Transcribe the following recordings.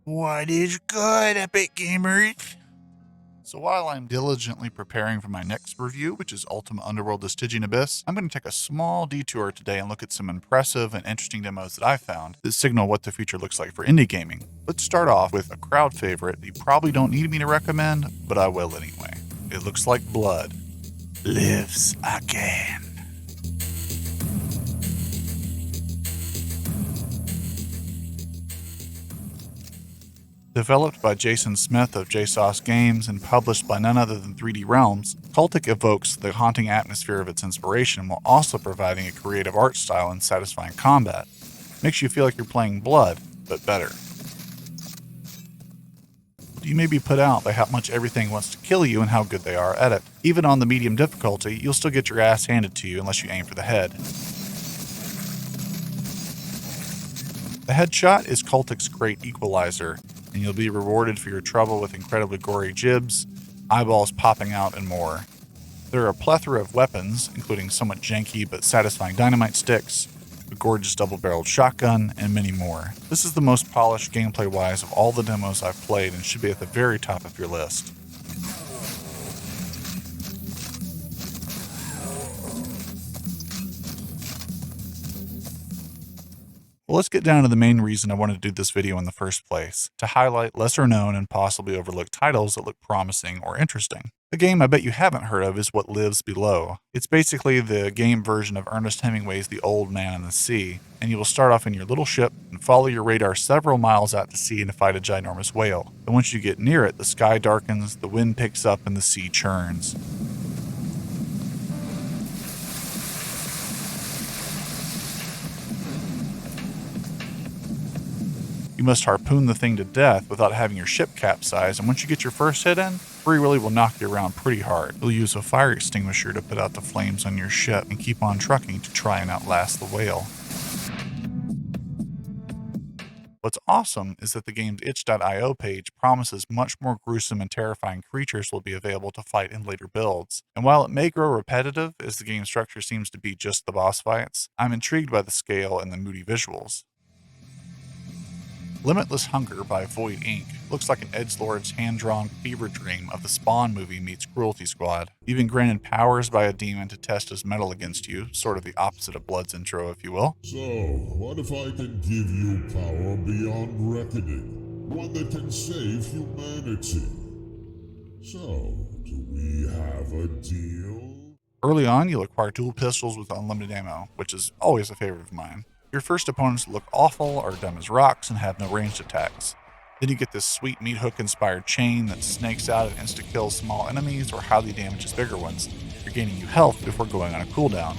What is good, Epic Gamers? So while I'm diligently preparing for my next review, which is Ultima Underworld: The Stygian Abyss, I'm going to take a small detour today and look at some impressive and interesting demos that I found that signal what the future looks like for indie gaming. Let's start off with a crowd favorite that you probably don't need me to recommend, but I will anyway. It looks like blood lives again. Developed by Jason Smith of JSauce Games and published by none other than 3D Realms, Cultic evokes the haunting atmosphere of its inspiration while also providing a creative art style and satisfying combat. Makes you feel like you're playing Blood, but better. You may be put out by how much everything wants to kill you and how good they are at it. Even on the medium difficulty, you'll still get your ass handed to you unless you aim for the head. The headshot is Cultic's great equalizer, and you'll be rewarded for your trouble with incredibly gory jibs, eyeballs popping out, and more. There are a plethora of weapons, including somewhat janky but satisfying dynamite sticks, a gorgeous double-barreled shotgun, and many more. This is the most polished gameplay-wise of all the demos I've played and should be at the very top of your list. Well, let's get down to the main reason I wanted to do this video in the first place, to highlight lesser known and possibly overlooked titles that look promising or interesting. The game I bet you haven't heard of is What Lives Below. It's basically the game version of Ernest Hemingway's The Old Man and the Sea, and you will start off in your little ship and follow your radar several miles out to sea and fight a ginormous whale. And once you get near it, the sky darkens, the wind picks up, and the sea churns. You must harpoon the thing to death without having your ship capsize, and once you get your first hit in, Free Willy will knock you around pretty hard. You'll use a fire extinguisher to put out the flames on your ship and keep on trucking to try and outlast the whale. What's awesome is that the game's itch.io page promises much more gruesome and terrifying creatures will be available to fight in later builds. And while it may grow repetitive, as the game structure seems to be just the boss fights, I'm intrigued by the scale and the moody visuals. Limitless Hunger by Void Inc. looks like an edgelord's hand-drawn fever dream of the Spawn movie meets Cruelty Squad. You've been granted powers by a demon to test his mettle against you, sort of the opposite of Blood's intro, if you will. So, what if I can give you power beyond reckoning? One that can save humanity? So, do we have a deal? Early on, you'll acquire dual pistols with unlimited ammo, which is always a favorite of mine. Your first opponents look awful, are dumb as rocks, and have no ranged attacks. Then you get this sweet meat hook inspired chain that snakes out and insta-kills small enemies or highly damages bigger ones, regaining you health before going on a cooldown.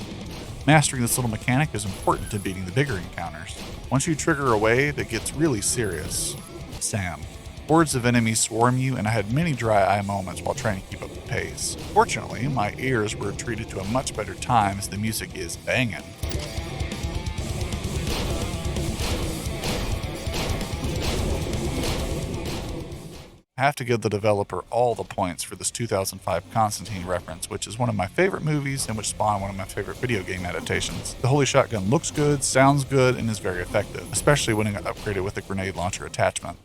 Mastering this little mechanic is important to beating the bigger encounters. Once you trigger a wave, it gets really serious. Sam. Hordes of enemies swarm you, and I had many dry eye moments while trying to keep up the pace. Fortunately, my ears were treated to a much better time as the music is banging. I have to give the developer all the points for this 2005 Constantine reference, which is one of my favorite movies and which spawned one of my favorite video game adaptations. The Holy Shotgun looks good, sounds good, and is very effective, especially when it got upgraded with a grenade launcher attachment.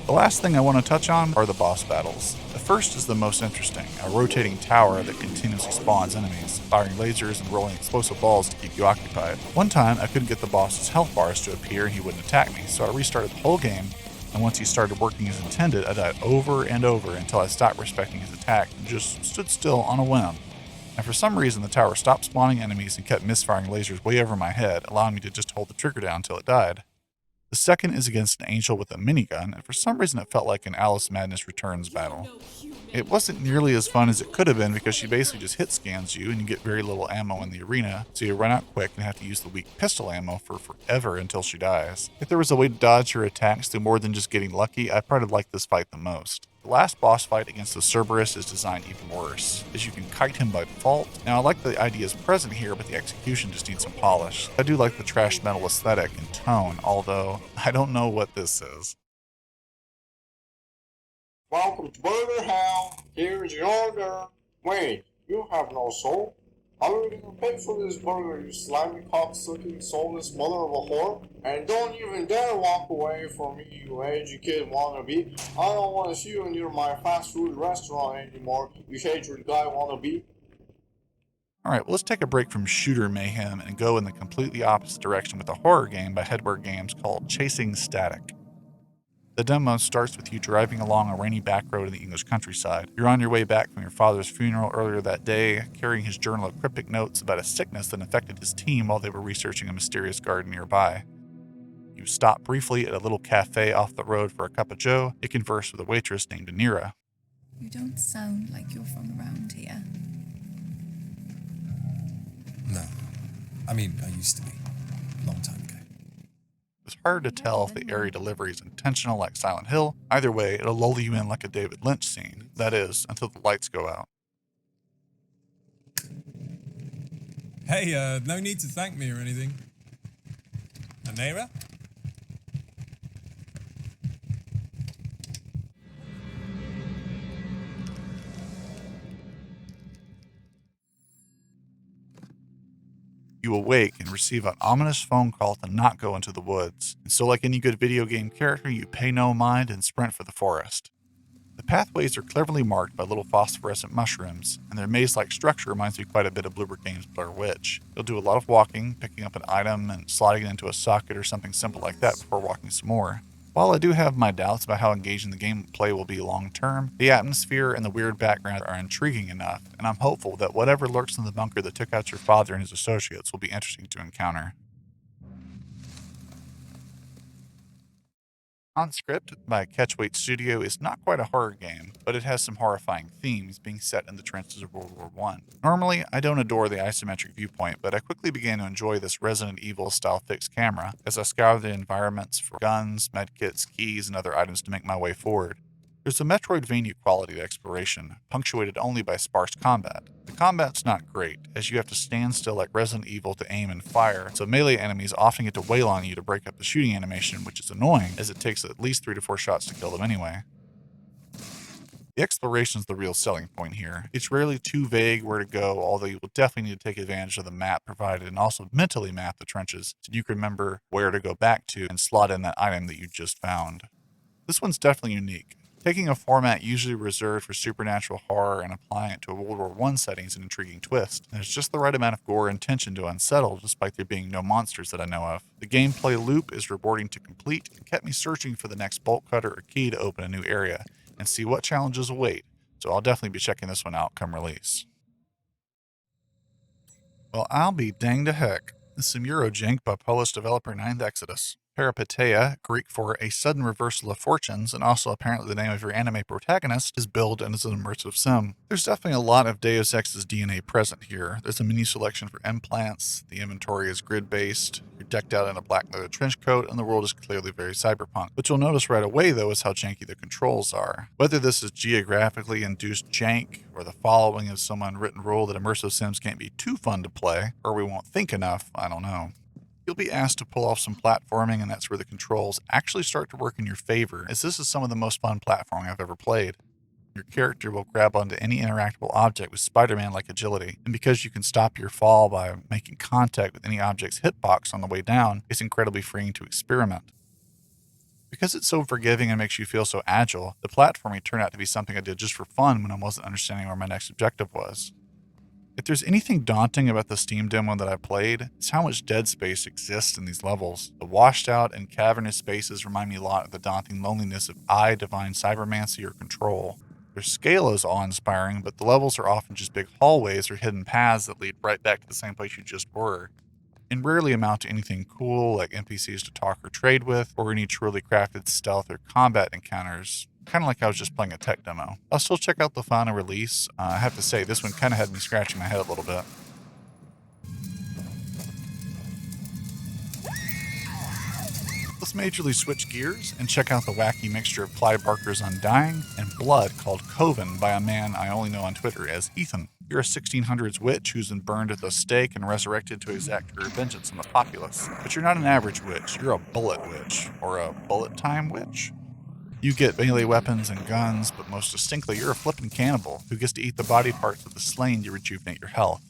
The last thing I want to touch on are the boss battles. The first is the most interesting, a rotating tower that continuously spawns enemies, firing lasers and rolling explosive balls to keep you occupied. One time, I couldn't get the boss's health bars to appear and he wouldn't attack me, so I restarted the whole game, and once he started working as intended, I died over and over until I stopped respecting his attack and just stood still on a whim. And for some reason, the tower stopped spawning enemies and kept misfiring lasers way over my head, allowing me to just hold the trigger down until it died. The second is against an angel with a minigun, and for some reason it felt like an Alice Madness Returns battle. It wasn't nearly as fun as it could have been because she basically just hit scans you and you get very little ammo in the arena, so you run out quick and have to use the weak pistol ammo for forever until she dies. If there was a way to dodge her attacks through more than just getting lucky, I probably liked this fight the most. The last boss fight against the Cerberus is designed even worse, as you can kite him by default. Now I like the ideas present here, but the execution just needs some polish. I do like the trash metal aesthetic and tone, although I don't know what this is. Welcome to Burger Hell. Here's your order. Wait, you have no soul? How are you gonna pay for this burger, you slimy cock-sucking soulless mother of a whore? And don't even dare walk away from me, you educated wannabe. I don't want to see you near my fast food restaurant anymore, you hatred guy wannabe. Alright, well, let's take a break from shooter mayhem and go in the completely opposite direction with a horror game by Headwear Games called Chasing Static. The demo starts with you driving along a rainy back road in the English countryside. You're on your way back from your father's funeral earlier that day, carrying his journal of cryptic notes about a sickness that infected his team while they were researching a mysterious garden nearby. You stop briefly at a little cafe off the road for a cup of joe. You converse with a waitress named Anira. You don't sound like you're from around here. No. I mean, I used to be. Long time ago. It's hard to tell if the airy delivery is intentional like Silent Hill. Either way, it'll lull you in like a David Lynch scene. That is, until the lights go out. Hey, no need to thank me or anything. Anera? You awake and receive an ominous phone call to not go into the woods. And so like any good video game character, you pay no mind and sprint for the forest. The pathways are cleverly marked by little phosphorescent mushrooms, and their maze-like structure reminds me quite a bit of Bloober Games' Blair Witch. You'll do a lot of walking, picking up an item and sliding it into a socket or something simple like that before walking some more. While I do have my doubts about how engaging the gameplay will be long-term, the atmosphere and the weird background are intriguing enough, and I'm hopeful that whatever lurks in the bunker that took out your father and his associates will be interesting to encounter. Conscript by Catchweight Studio is not quite a horror game, but it has some horrifying themes being set in the trenches of World War I. Normally, I don't adore the isometric viewpoint, but I quickly began to enjoy this Resident Evil style fixed camera as I scoured the environments for guns, medkits, keys, and other items to make my way forward. There's a Metroidvania quality to exploration, punctuated only by sparse combat. The combat's not great, as you have to stand still like Resident Evil to aim and fire, so melee enemies often get to wail on you to break up the shooting animation, which is annoying, as it takes at least 3 to 4 shots to kill them anyway. The exploration's the real selling point here. It's rarely too vague where to go, although you will definitely need to take advantage of the map provided and also mentally map the trenches so you can remember where to go back to and slot in that item that you just found. This one's definitely unique. Taking a format usually reserved for supernatural horror and applying it to a World War I setting is an intriguing twist. There's just the right amount of gore and tension to unsettle, despite there being no monsters that I know of. The gameplay loop is rewarding to complete and kept me searching for the next bolt cutter or key to open a new area and see what challenges await, so I'll definitely be checking this one out come release. Well, I'll be danged to heck. This is some Eurojank by Polish developer Ninth Exodus. Peripeteia, Greek for a sudden reversal of fortunes, and also apparently the name of your anime protagonist, is billed and is an immersive sim. There's definitely a lot of Deus Ex's DNA present here. There's a menu selection for implants, the inventory is grid-based, you're decked out in a black leather trench coat, and the world is clearly very cyberpunk. What you'll notice right away, though, is how janky the controls are. Whether this is geographically induced jank, or the following of some unwritten rule that immersive sims can't be too fun to play, or we won't think enough, I don't know. You'll be asked to pull off some platforming, and that's where the controls actually start to work in your favor, as this is some of the most fun platforming I've ever played. Your character will grab onto any interactable object with Spider-Man-like agility, and because you can stop your fall by making contact with any object's hitbox on the way down, it's incredibly freeing to experiment. Because it's so forgiving and makes you feel so agile, the platforming turned out to be something I did just for fun when I wasn't understanding where my next objective was. If there's anything daunting about the Steam demo that I played, it's how much dead space exists in these levels. The washed out and cavernous spaces remind me a lot of the daunting loneliness of divine cybermancy or control. Their scale is awe-inspiring, but the levels are often just big hallways or hidden paths that lead right back to the same place you just were, and rarely amount to anything cool like NPCs to talk or trade with, or any truly crafted stealth or combat encounters. Kind of like I was just playing a tech demo. I'll still check out the final release. I have to say, this one kind of had me scratching my head a little bit. Let's majorly switch gears and check out the wacky mixture of Clive Barker's Undying and Blood called Coven by a man I only know on Twitter as Ethan. You're a 1600s witch who's been burned at the stake and resurrected to exact her vengeance on the populace. But you're not an average witch, you're a bullet witch, or a bullet time witch. You get melee weapons and guns, but most distinctly, you're a flippin' cannibal who gets to eat the body parts of the slain to rejuvenate your health.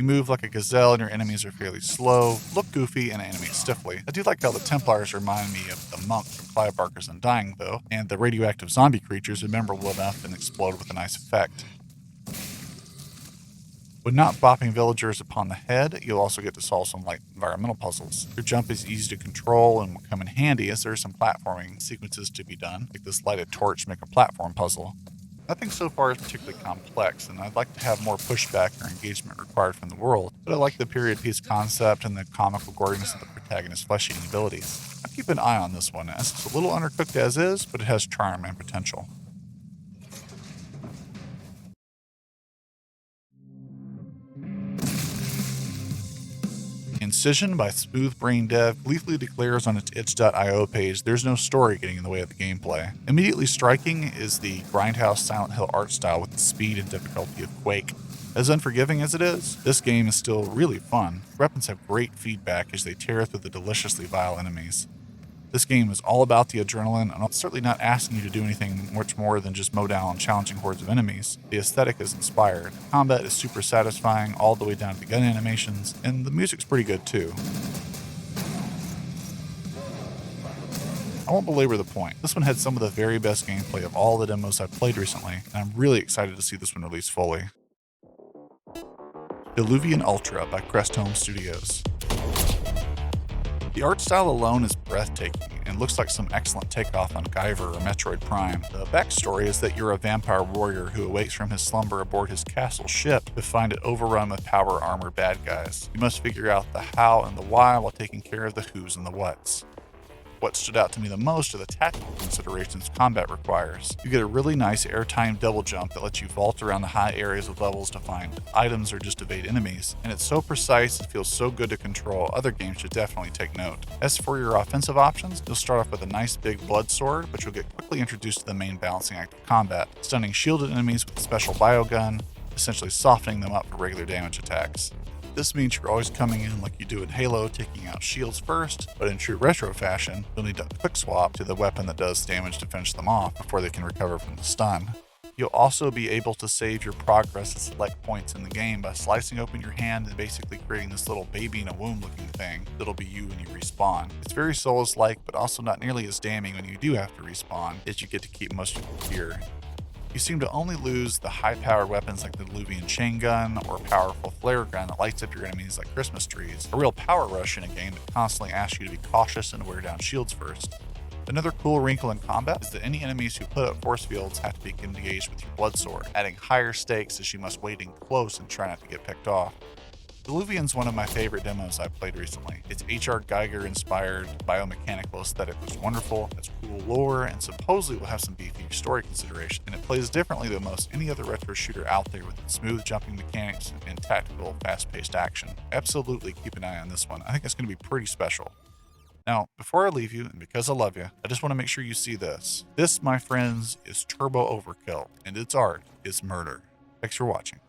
You move like a gazelle and your enemies are fairly slow, look goofy, and animate stiffly. I do like how the Templars remind me of the monk from Clive Barker's Undying, though, and the radioactive zombie creatures are memorable enough and explode with a nice effect. When not bopping villagers upon the head, you'll also get to solve some light environmental puzzles. Your jump is easy to control and will come in handy as there are some platforming sequences to be done, like this lighted torch make a platform puzzle. Nothing so far is particularly complex, and I'd like to have more pushback or engagement required from the world, but I like the period piece concept and the comical goriness of the protagonist's flesh-eating abilities. I'll keep an eye on this one, as it's a little undercooked as is, but it has charm and potential. Incision by Smooth Brain Dev gleefully declares on its itch.io page there's no story getting in the way of the gameplay. Immediately striking is the Grindhouse Silent Hill art style with the speed and difficulty of Quake. As unforgiving as it is, this game is still really fun. Weapons have great feedback as they tear through the deliciously vile enemies. This game is all about the adrenaline, and I'm certainly not asking you to do anything much more than just mow down challenging hordes of enemies. The aesthetic is inspired, combat is super satisfying all the way down to the gun animations, and the music's pretty good too. I won't belabor the point. This one had some of the very best gameplay of all the demos I've played recently, and I'm really excited to see this one released fully. Diluvian Ultra by Crest Home Studios. The art style alone is breathtaking and looks like some excellent takeoff on Guyver or Metroid Prime. The backstory is that you're a vampire warrior who awakes from his slumber aboard his castle ship to find it overrun with power armored bad guys. You must figure out the how and the why while taking care of the who's and the what's. What stood out to me the most are the tactical considerations combat requires. You get a really nice airtime double jump that lets you vault around the high areas of levels to find items or just evade enemies, and it's so precise and feels so good to control, other games should definitely take note. As for your offensive options, you'll start off with a nice big blood sword, but you'll get quickly introduced to the main balancing act of combat, stunning shielded enemies with a special biogun, essentially softening them up for regular damage attacks. This means you're always coming in like you do in Halo, taking out shields first, but in true retro fashion, you'll need to quick swap to the weapon that does damage to finish them off before they can recover from the stun. You'll also be able to save your progress at select points in the game by slicing open your hand and basically creating this little baby in a womb looking thing that'll be you when you respawn. It's very Souls-like, but also not nearly as damning when you do have to respawn, as you get to keep most of your gear. You seem to only lose the high-powered weapons like the Diluvian chain gun or powerful flare gun that lights up your enemies like Christmas trees. A real power rush in a game that constantly asks you to be cautious and wear down shields first. Another cool wrinkle in combat is that any enemies who put up force fields have to be engaged with your blood sword, adding higher stakes as you must wait in close and try not to get picked off. Diluvian's one of my favorite demos I've played recently. Its H.R. Geiger-inspired biomechanical aesthetic was wonderful, has cool lore, and supposedly will have some beefy story consideration, and it plays differently than most any other retro shooter out there with its smooth jumping mechanics and tactical, fast-paced action. Absolutely keep an eye on this one. I think it's going to be pretty special. Now, before I leave you, and because I love you, I just want to make sure you see this. This, my friends, is Turbo Overkill, and its art is murder. Thanks for watching.